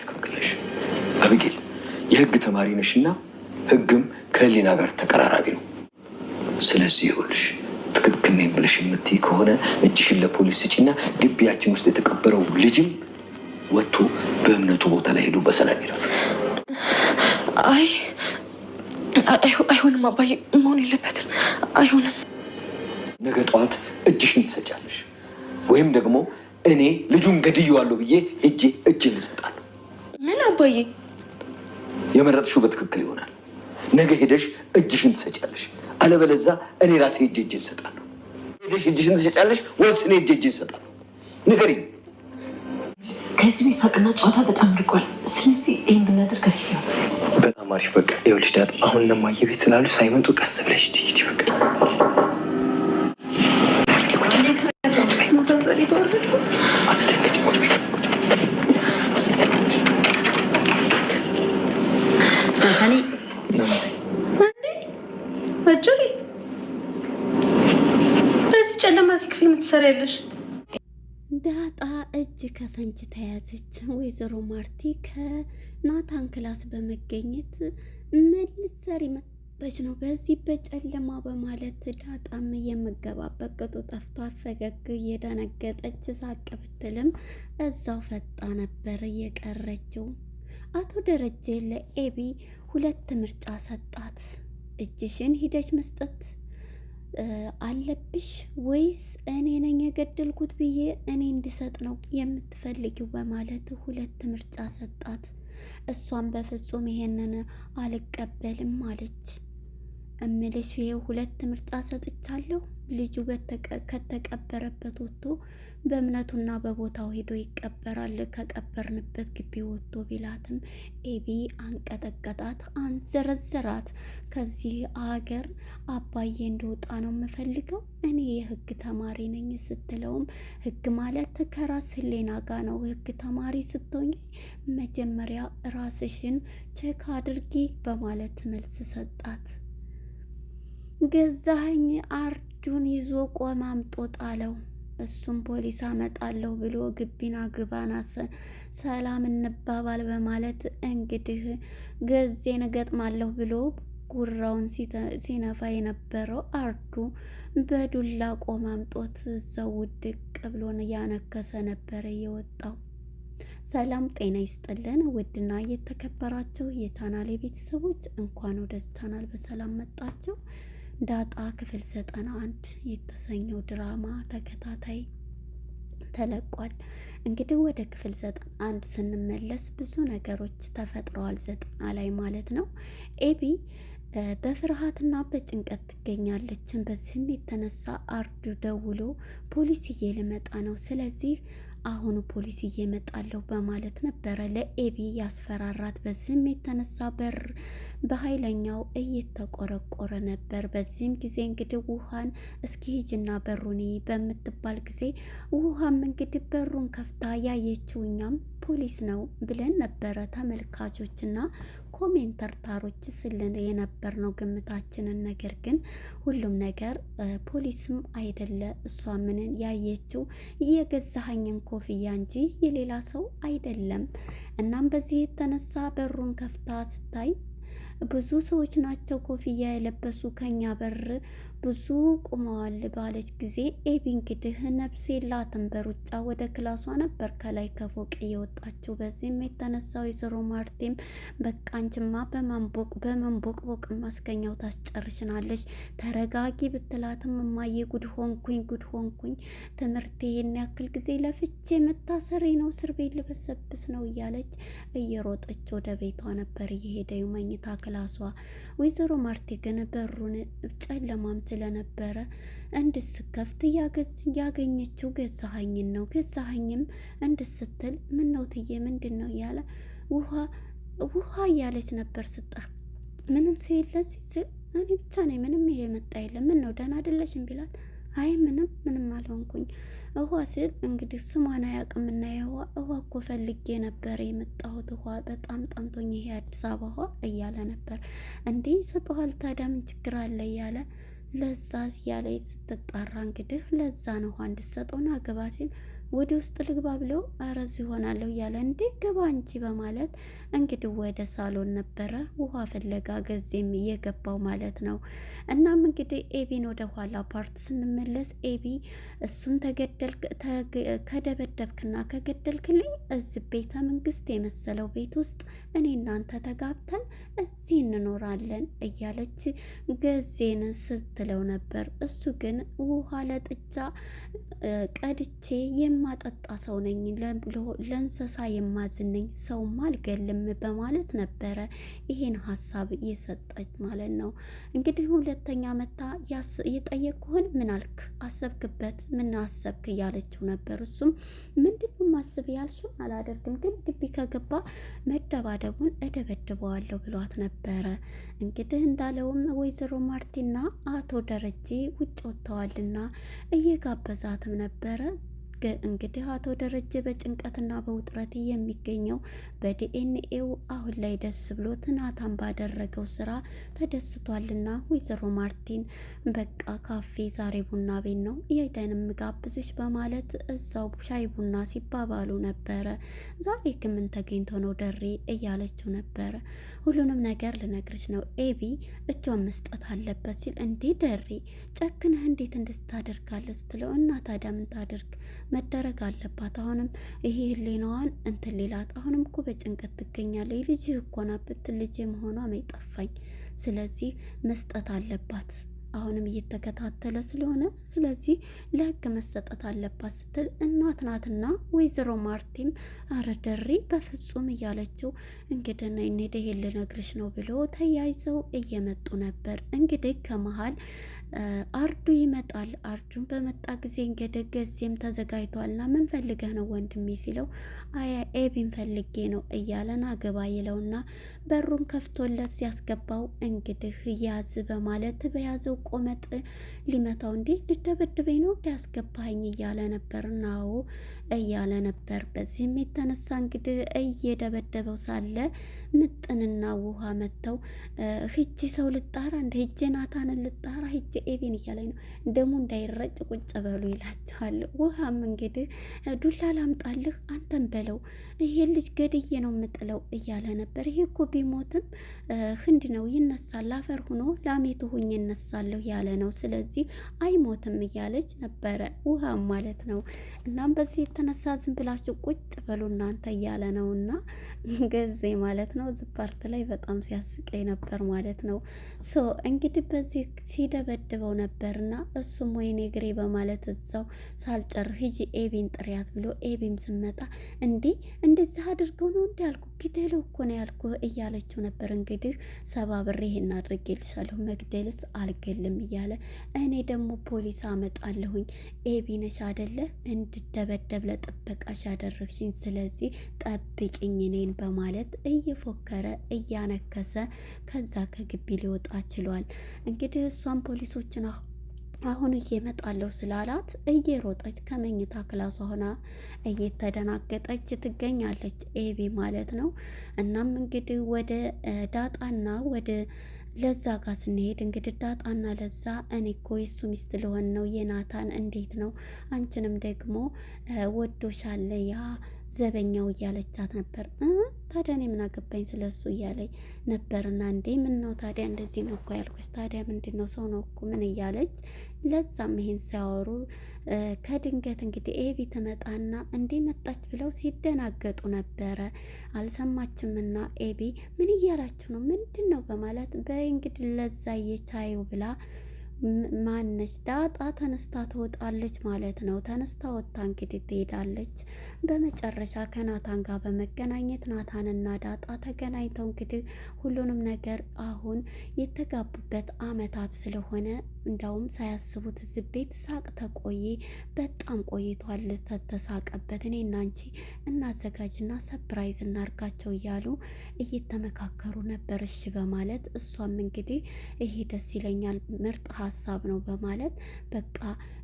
ትክክለሽ አብጌል የህግ ተማሪ ነሽና ህግም ከህሊና ጋር ተቀራራቢ ነው። ስለዚህ ይኸውልሽ ትክክል ነኝ ብለሽ የምትይ ከሆነ እጅሽን ለፖሊስ ስጪና ግቢያችን ውስጥ የተቀበረው ልጅም ወጥቶ በእምነቱ ቦታ ላይ ሄዶ በሰላም ይላል። አይሆንም አባዬ፣ መሆን የለበትም። አይሆንም። ነገ ጠዋት እጅሽን ትሰጫለሽ ወይም ደግሞ እኔ ልጁን ገድየዋለሁ ብዬ ሄጄ እጅን እሰጣለሁ። ምን አባዬ? የመረጥሽው በትክክል ይሆናል። ነገ ሄደሽ እጅሽን ትሰጫለሽ፣ አለበለዛ እኔ ራሴ እጅን እሰጣለሁ። ሄደሽ እጅሽን ትሰጫለሽ ወይስ እኔ እጅን እሰጣለሁ? ንገሪኝ። ከዚህ ቤት ሳቅና ጨዋታ በጣም ርቋል። ስለዚህ ይህን ብናደርግ አሪፍ ይሆናል። በጣም አሪፍ። በቃ ይኸውልሽ ዳጥ፣ አሁን እነማየ ቤት ስላሉ ሳይመጡ ቀስ ብለሽ ሂጂ። በቃ በዚህ ጨለማ እዚህ ክፍል የምትሰሪያለሽ? ዳጣ እጅ ከፈንጅ ተያዘች። ወይዘሮ ማርቲ ከናታን ክላስ በመገኘት መልሰሪ መጣች ነው በዚህ በጨለማ በማለት ዳጣም የምገባበት ቅጡ ጠፍቷት ፈገግ እየደነገጠች ሳቅ ብትልም እዛው ፈጣ ነበር የቀረችው። አቶ ደረጀ ለኤቢ 2 ምርጫ ሰጣት። እጅሽን ሂደሽ መስጠት አለብሽ ወይስ እኔ ነኝ የገደልኩት ብዬ እኔ እንድሰጥ ነው የምትፈልጊው በማለት 2 ምርጫ ሰጣት። እሷም በፍጹም ይሄንን አልቀበልም አለች። እምልሽ ይሄ 2 ምርጫ ሰጥቻለሁ። ልጁ ከተቀበረበት ወጥቶ በእምነቱና በቦታው ሄዶ ይቀበራል፣ ከቀበርንበት ግቢ ወጥቶ ቢላትም ኤቢ አንቀጠቀጣት፣ አንዘረዘራት። ከዚህ አገር አባዬ እንደወጣ ነው የምፈልገው፣ እኔ የህግ ተማሪ ነኝ ስትለውም ህግ ማለት ከራስ ህሌና ጋር ነው። ህግ ተማሪ ስትሆኝ መጀመሪያ ራስሽን ቼክ አድርጊ በማለት መልስ ሰጣት። ገዛኸኝ አርጁን ይዞ ቆማምጦ ጣለው። እሱም ፖሊስ አመጣለሁ ብሎ ግቢና ግባና ሰላም እንባባል በማለት እንግዲህ ገዜን እገጥማለሁ ብሎ ጉራውን ሲነፋ የነበረው አርዱ በዱላ ቆማምጦት እዛው ውድቅ ብሎን ያነከሰ ነበረ የወጣው። ሰላም ጤና ይስጥልን ውድና እየተከበራችሁ የቻናሌ ቤተሰቦች እንኳን ወደ ቻናል በሰላም መጣችሁ። ዳጣ ክፍል 91 የተሰኘው ድራማ ተከታታይ ተለቋል። እንግዲህ ወደ ክፍል 91 ስንመለስ ብዙ ነገሮች ተፈጥረዋል 90 ላይ ማለት ነው። ኤቢ በፍርሃትና በጭንቀት ትገኛለች። በዚህም የተነሳ አርዱ ደውሎ ፖሊስዬ ልመጣ ነው፣ ስለዚህ አሁኑ ፖሊስ እየመጣለሁ በማለት ነበረ ለኤቢ ያስፈራራት። በዚህም የተነሳ በር በኃይለኛው እየተቆረቆረ ነበር። በዚህም ጊዜ እንግዲህ ውሃን እስኪ ሂጅና በሩኒ በምትባል ጊዜ ውሃም እንግዲህ በሩን ከፍታ ያየችው እኛም ፖሊስ ነው ብለን ነበረ ተመልካቾችና ኮሜንተርታሮች ስልን የነበር ነው ግምታችንን። ነገር ግን ሁሉም ነገር ፖሊስም አይደለ፣ እሷ ምንን ያየችው የገዛኸኝን ኮፍያ እንጂ የሌላ ሰው አይደለም። እናም በዚህ የተነሳ በሩን ከፍታ ስታይ ብዙ ሰዎች ናቸው ኮፍያ የለበሱ ከኛ በር ብዙ ቁመዋል ባለች ጊዜ ኤቢ እንግዲህ ነፍስ የላትም በሩጫ ወደ ክላሷ ነበር ከላይ ከፎቅ እየወጣችው። በዚህም የተነሳው ወይዘሮ ማርቴም በቃ አንቺማ በመንቦቅ ማስገኛው ታስጨርሽናለች፣ ተረጋጊ ብትላትም እማዬ ጉድ ሆንኩኝ ትምህርት ይሄን ያክል ጊዜ ለፍቼ መታሰሬ ነው፣ እስር ቤት ልበሰብስ ነው እያለች እየሮጠች ወደ ቤቷ ነበር እየሄደው መኝታ ክላሷ። ወይዘሮ ማርቴ ግን በሩን ጨለማም ስለነበረ እንድስከፍት ያገኘችው ገዛኸኝን ነው። ገዛኸኝም እንድስትል ምን ነው ትዬ ምንድን ነው እያለ ውሃ እያለች ነበር ስጠር ምንም ሲል እኔ ብቻ ነኝ ምንም ይሄ መጣ የለም ምን ነው ደህና አይደለሽም ቢላት አይ ምንም አልሆንኩኝ ውሃ ሲል እንግዲህ ስሟን አያውቅምና ውሃ እኮ ፈልጌ ነበር የመጣሁት ውሃ በጣም ጠምቶኝ ይሄ አዲስ አበባ ውሃ እያለ ነበር። እንዲህ ሰጠኋል ታዲያ ምን ችግር አለ እያለ ለዛ እያለ ስትጣራ እንግዲህ ለዛ ነው ውሃ እንድትሰጠውና ግባ ሲል ወደ ውስጥ ልግባ ብሎ አረዝ ይሆናለሁ እያለ እንዴ ግባ እንጂ በማለት እንግዲህ ወደ ሳሎን ነበረ ውሃ ፍለጋ ገዜም እየገባው ማለት ነው። እናም እንግዲህ ኤቢን ወደ ኋላ ፓርት ስንመለስ ኤቢ እሱን ከደበደብክና ከገደልክልኝ እዚህ ቤተ መንግስት የመሰለው ቤት ውስጥ እኔ እናንተ ተጋብተን እዚህ እንኖራለን እያለች ገዜን ስትለው ነበር። እሱ ግን ውሃ ለጥጃ ቀድቼ የማጠጣ ሰው ነኝ፣ ለእንስሳ የማዝነኝ ሰውም አልገልም በማለት ነበረ ይሄን ሀሳብ እየሰጠች ማለት ነው። እንግዲህ ሁለተኛ መታ የጠየቅኩህን ምን አልክ? አሰብክበት? ምን አሰብክ? እያለችው ነበር። እሱም ምንድነው ማስብ ያልሽው? አላደርግም፣ ግን ግቢ ከገባ መደባደቡን እደበድበዋለሁ ብሏት ነበረ። እንግዲህ እንዳለውም ወይዘሮ ማርቲና አቶ ደረጀ ውጭ ወጥተዋልና እየጋበዛትም ነበረ። እንግዲህ አቶ ደረጀ በጭንቀትና በውጥረት የሚገኘው በዲኤንኤው አሁን ላይ ደስ ብሎት ናታን ባደረገው ስራ ተደስቷልና ወይዘሮ ማርቲን በቃ ካፌ ዛሬ ቡና ቤት ነው የሄደን ምጋብዝሽ በማለት እዛው ሻይ ቡና ሲባባሉ ነበረ። ዛሬ ግን ምን ተገኝቶ ነው ደሬ እያለችው ነበረ። ሁሉንም ነገር ልነግርሽ ነው ኤቢ እጇን መስጠት አለበት ሲል እንዴ ደሬ ጨክነህ እንዴት እንድታደርጋለህ ስትለው እና ታዲያ ምን ታደርግ መደረግ አለባት። አሁንም ይሄ ህሊናዋን እንትን ሌላት አሁንም እኮ በጭንቀት ትገኛለች። ልጅህ እኮ ናት ብትል ልጄ መሆኗ መይጠፋኝ። ስለዚህ መስጠት አለባት። አሁንም እየተከታተለ ስለሆነ ስለዚህ ለህግ መሰጠት አለባት ስትል እናት ናትና ወይዘሮ ማርቲም አረ ደሬ በፍጹም እያለችው እንግዲህ እንሂድ ይሄን ልነግርሽ ነው ብሎ ተያይዘው እየመጡ ነበር። እንግዲህ ከመሀል አርዱ ይመጣል። አርዱን በመጣ ጊዜ እንግዲህ ገዜም ተዘጋጅቷልና ምን ፈልገህ ነው ወንድሜ ሲለው አያ ኤቢን ፈልጌ ነው እያለን አገባ ይለውና በሩን ከፍቶለት ሲያስገባው እንግዲህ ያዝ በማለት በያዘው ቆመጥ ሊመታው እንዴ ልደበድበኝ ነው እንዲያስገባኝ እያለ ነበር። ናው እያለ ነበር። በዚህም የተነሳ እንግዲህ እየደበደበው ሳለ ምጥንና ውሃ መጥተው ሂጂ ሰው ልጣራ እንደ ሂጄ ናታንን ልጣራ ሂጄ ኤቢን እያለኝ ነው ደሙ እንዳይረጭ ቁጭ በሉ ይላቸዋል። ውሃም እንግዲህ ዱላ ላምጣልህ አንተን በለው ይሄ ልጅ ገድዬ ነው የምጥለው እያለ ነበር። ይሄ እኮ ቢሞትም ህንድ ነው ይነሳል፣ አፈር ሆኖ ላሜቱ ሁኝ ይነሳለሁ ያለ ነው። ስለዚህ አይሞትም እያለች ነበረ ውሃም ማለት ነው። እናም በዚህ የተነሳ ዝም ብላችሁ ቁጭ በሉ እናንተ እያለ ነው እና ገዜ ማለት ነው። እዚህ ፓርት ላይ በጣም ሲያስቀኝ ነበር ማለት ነው። ሶ እንግዲህ በዚህ ሲደበድበው ነበርና እሱም ወይኔ ግሬ በማለት እዛው ሳልጨር ሂጂ ኤቢን ጥሪያት ብሎ ኤቢም ስመጣ እንዴ እንደዚህ አድርገው ነው እንዲ ያልኩ ግደለው እኮ ነው ያልኩ እያለችው ነበር። እንግዲህ ሰባብሬ ይሄን አድርጌልሻለሁ መግደልስ አልገልም እያለ እኔ ደግሞ ፖሊስ አመጣለሁኝ ኤቢ ነሽ አይደለ እንድደበደብ ለጥበቃሽ ያደረግሽኝ፣ ስለዚህ ጠብቂኝ እኔን በማለት እየፎከረ እያነከሰ ከዛ ከግቢ ሊወጣ ችሏል። እንግዲህ እሷን ፖሊሶችን አሁን እየመጣለሁ ስላላት እየሮጠች ከመኝታ ክላሷ ሆና እየተደናገጠች ትገኛለች ኤቢ ማለት ነው። እናም እንግዲህ ወደ ዳጣና ወደ ለዛ ጋር ስንሄድ እንግዲህ ዳጣና ለዛ እኔ እኮ የሱ ሚስት ልሆን ነው የናታን እንዴት ነው አንቺንም ደግሞ ወዶሻለ ያ ዘበኛው እያለቻት ነበር። ታዲያ እኔ ምን አገባኝ ስለሱ እያለኝ ነበርና እንዴ ምን ነው ታዲያ እንደዚህ ነው እኮ ያልኩሽ፣ ታዲያ ምንድን ነው ሰው ነው እኮ ምን እያለች ለዛም ይሄን ሲያወሩ ከድንገት እንግዲህ ኤቢ ትመጣና እንዴ መጣች ብለው ሲደናገጡ ነበረ። አልሰማችምና ኤቢ ምን እያላችሁ ነው ምንድን ነው በማለት በእንግዲህ ለዛ እየቻዩ ብላ ማነች ዳጣ ተነስታ ትወጣለች ማለት ነው። ተነስታ ወጣ እንግዲህ ትሄዳለች። በመጨረሻ ከናታን ጋር በመገናኘት ናታንና ዳጣ ተገናኝተው እንግዲህ ሁሉንም ነገር አሁን የተጋቡበት አመታት ስለሆነ እንዳውም ሳያስቡት እዚህ ቤት ሳቅ ተቆየ በጣም ቆይቷል። ተተሳቀበት እኔ እና አንቺ እናዘጋጅና ሰፕራይዝ እናርጋቸው እያሉ እየተመካከሩ ነበር። እሺ በማለት እሷም እንግዲህ ይሄ ደስ ይለኛል ምርጥ ሀሳብ ነው በማለት በቃ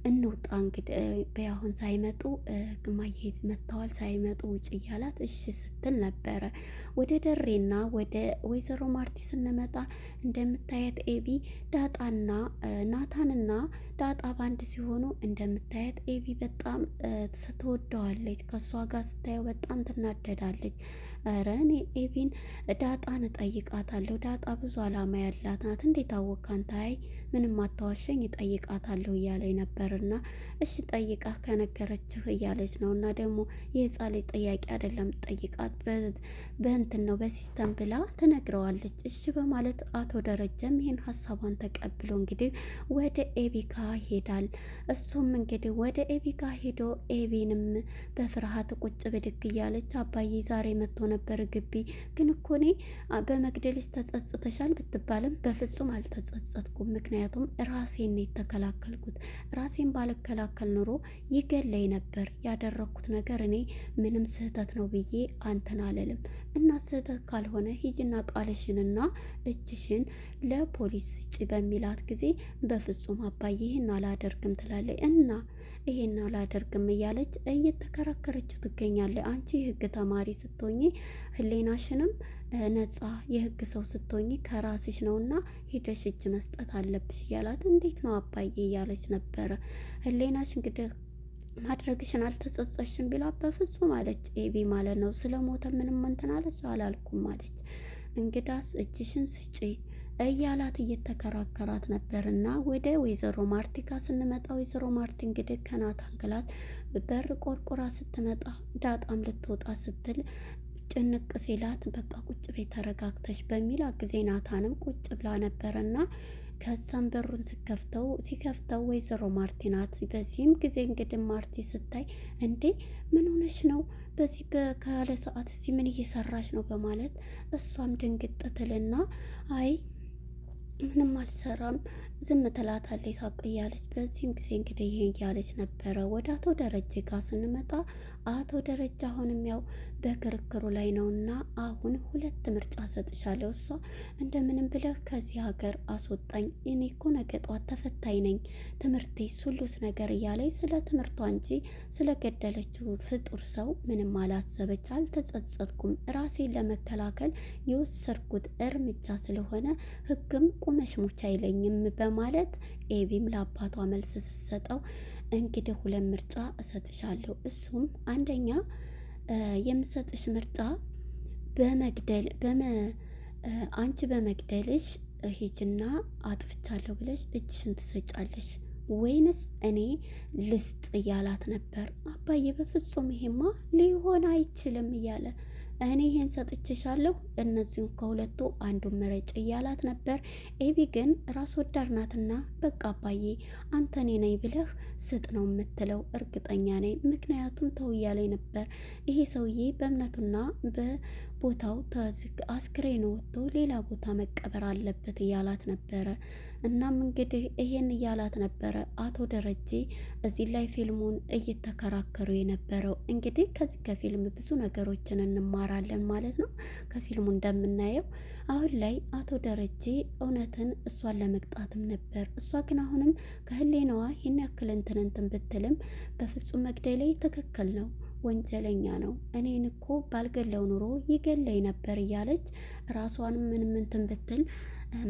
እንውጣ እንግዲህ በያሁን ሳይመጡ ግማየት መጥተዋል ሳይመጡ ውጭ እያላት እሺ ስትል ነበረ። ወደ ደሬና ወደ ወይዘሮ ማርቲ ስንመጣ እንደምታየት ኤቢ ዳጣና ናታንና ዳጣ ባንድ ሲሆኑ እንደምታየት ኤቢ በጣም ስትወደዋለች። ከእሷ ጋር ስታየው በጣም ትናደዳለች። ኧረ እኔ ኤቢን ዳጣን እጠይቃታለሁ። ዳጣ ብዙ አላማ ያላት ናት። እንዴት አወቅ አንተ? አይ ምንም አታዋሸኝ፣ እጠይቃታለሁ እያለኝ ነበርና እሺ ጠይቃ ከነገረችህ እያለች ነው። እና ደግሞ የህፃን ልጅ ጥያቄ አይደለም ጠይቃት በእንትን ነው በሲስተም ብላ ትነግረዋለች። እሺ በማለት አቶ ደረጀም ይህን ሀሳቧን ተቀብሎ እንግዲህ ወደ ኤቢካ ይሄዳል። እሱም እንግዲህ ወደ ኤቢካ ሄዶ ኤቢንም በፍርሃት ቁጭ ብድግ እያለች አባዬ ዛሬ መጥቶ ነበር ግቢ፣ ግን እኮ እኔ በመግደልሽ ተጸጽተሻል ብትባልም በፍጹም አልተጸጸትኩም። ምክንያቱም ራሴን ነው የተከላከልኩት። ራሴን ባልከላከል ኑሮ ይገለኝ ነበር። ያደረግኩት ነገር እኔ ምንም ስህተት ነው ብዬ አንተን አልልም። እና ስህተት ካልሆነ ሂጂና ቃልሽንና እጅሽን ለፖሊስ ስጪ በሚላት ጊዜ በፍጹም አባዬ ይህን አላደርግም ትላለች። እና ይሄን አላደርግም እያለች እየተከራከረችው ትገኛለች። አንቺ የህግ ተማሪ ስትሆኚ ህሌናሽንም ነጻ የህግ ሰው ስትሆኚ ከራስሽ ነውና ሂደሽ እጅ መስጠት አለብሽ እያላት፣ እንዴት ነው አባዬ እያለች ነበረ። ህሌናሽ እንግዲህ ማድረግሽን አልተጸጸሽም ቢላ፣ በፍጹም አለች ኤቢ ማለት ነው። ስለ ሞተ ምንም እንትን አለች አላልኩም አለች። እንግዳስ እጅሽን ስጪ እያላት እየተከራከራት ነበርና ወደ ወይዘሮ ማርቲ ጋር ስንመጣ ወይዘሮ ማርቲ እንግዲህ ከናታን ክላስ በር ቆርቆራ ስትመጣ ዳጣም ልትወጣ ስትል ጭንቅ ሲላት በቃ ቁጭ ቤት ተረጋግተሽ በሚል ጊዜ ናታንም ቁጭ ብላ ነበረና ከዛም በሩን ሲከፍተው ወይዘሮ ማርቲ ናት። በዚህም ጊዜ እንግዲህ ማርቲ ስታይ እንዴ ምን ሆነሽ ነው በዚህ በካለ ሰዓት እዚህ ምን እየሰራሽ ነው በማለት እሷም ድንግጥ ትልና አይ ምንም አልሰራም ዝም ትላታለች ሳቅ እያለች። በዚህም ጊዜ እንግዲህ ይሄን እያለች ነበረ። ወደ አቶ ደረጀ ጋር ስንመጣ አቶ ደረጀ አሁንም ያው በክርክሩ ላይ ነውና አሁን ሁለት ምርጫ ሰጥሻለሁ። እሷ እንደምንም ብለህ ከዚህ ሀገር አስወጣኝ፣ እኔ እኮ ነገ ጧት ተፈታኝ ነኝ፣ ትምህርቴ ሁሉስ ነገር እያለኝ ስለ ትምህርቷ እንጂ ስለገደለችው ፍጡር ሰው ምንም አላሰበች። አልተጸጸትኩም፣ ራሴን ለመከላከል የወሰድኩት እርምጃ ስለሆነ ህግም ቁመሽ ሙች አይለኝም በማለት ኤቢም ለአባቷ መልስ ስትሰጠው እንግዲህ ሁለት ምርጫ እሰጥሻለሁ። እሱም አንደኛ የምሰጥሽ ምርጫ አንቺ በመግደልሽ ሂጅና አጥፍቻለሁ ብለሽ እጅሽን ትሰጫለሽ ወይንስ እኔ ልስጥ እያላት ነበር። አባዬ በፍጹም ይሄማ ሊሆን አይችልም እያለ እኔ ይሄን ሰጥቼሻለሁ፣ እነዚህን ከሁለቱ አንዱን ምረጭ እያላት ነበር። ኤቢ ግን ራስ ወዳድ ናትና በቃ አባዬ አንተ እኔ ነኝ ብለህ ስጥ ነው የምትለው፣ እርግጠኛ ነኝ። ምክንያቱም ተው እያለኝ ነበር። ይሄ ሰውዬ በእምነቱና በቦታው አስክሬን ወጥቶ ሌላ ቦታ መቀበር አለበት እያላት ነበረ። እናም እንግዲህ ይሄን እያላት ነበረ አቶ ደረጀ እዚህ ላይ ፊልሙን እየተከራከሩ የነበረው። እንግዲህ ከዚህ ከፊልም ብዙ ነገሮችን እንማራለን ማለት ነው። ከፊልሙ እንደምናየው አሁን ላይ አቶ ደረጀ እውነትን እሷን ለመቅጣትም ነበር። እሷ ግን አሁንም ከህሌናዋ ይህን ያክል እንትን ብትልም በፍጹም መግደሌ ትክክል ነው፣ ወንጀለኛ ነው፣ እኔን እኮ ባልገለው ኑሮ ይገለኝ ነበር እያለች ራሷንም ምንም እንትን ብትል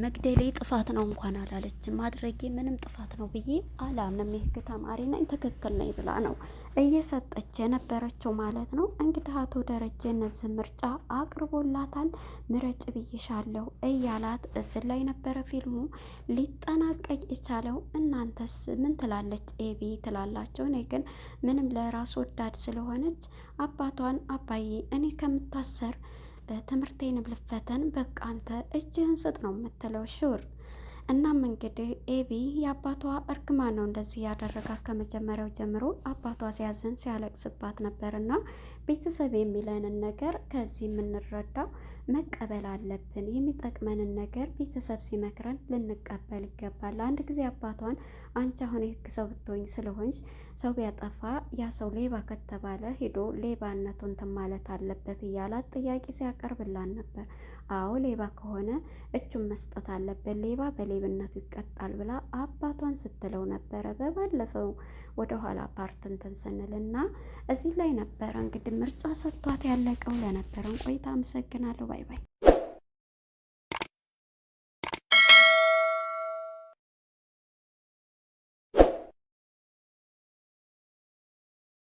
መግደሌ ጥፋት ነው እንኳን አላለች። ማድረጌ ምንም ጥፋት ነው ብዬ አላምንም፣ የህግ ተማሪ ነኝ፣ ትክክል ነኝ ብላ ነው እየሰጠች የነበረችው ማለት ነው። እንግዲህ አቶ ደረጀ እነዚህ ምርጫ አቅርቦላታል። ምረጭ ብዬሻለሁ እያላት እስር ላይ ነበረ ፊልሙ ሊጠናቀቅ የቻለው። እናንተስ ምን ትላለች ኤቢ ትላላቸው? እኔ ግን ምንም ለራስ ወዳድ ስለሆነች አባቷን አባዬ እኔ ከምታሰር ትምህርቴን ብልፈተን በቃ አንተ እጅህን ስጥ ነው የምትለው። ሹር እናም እንግዲህ ኤቢ የአባቷ እርግማን ነው እንደዚህ ያደረጋት። ከመጀመሪያው ጀምሮ አባቷ ሲያዝን ሲያለቅስባት ነበርና ቤተሰብ የሚለንን ነገር ከዚህ የምንረዳው መቀበል አለብን። የሚጠቅመንን ነገር ቤተሰብ ሲመክረን ልንቀበል ይገባል። አንድ ጊዜ አባቷን አንቺ አሁን የህግ ሰው ብትሆኝ ስለሆንሽ ሰው ቢያጠፋ ያ ሰው ሌባ ከተባለ ሄዶ ሌባነቱን እንትን ማለት አለበት እያላት ጥያቄ ሲያቀርብላን ነበር። አዎ ሌባ ከሆነ እጁን መስጠት አለበት፣ ሌባ በሌብነቱ ይቀጣል ብላ አባቷን ስትለው ነበረ። በባለፈው ወደኋላ ፓርት እንትን ስንልና እዚህ ላይ ነበረ እንግዲህ ምርጫ ሰጥቷት ያለቀው። ለነበረን ቆይታ አመሰግናለሁ። ባይ ባይ።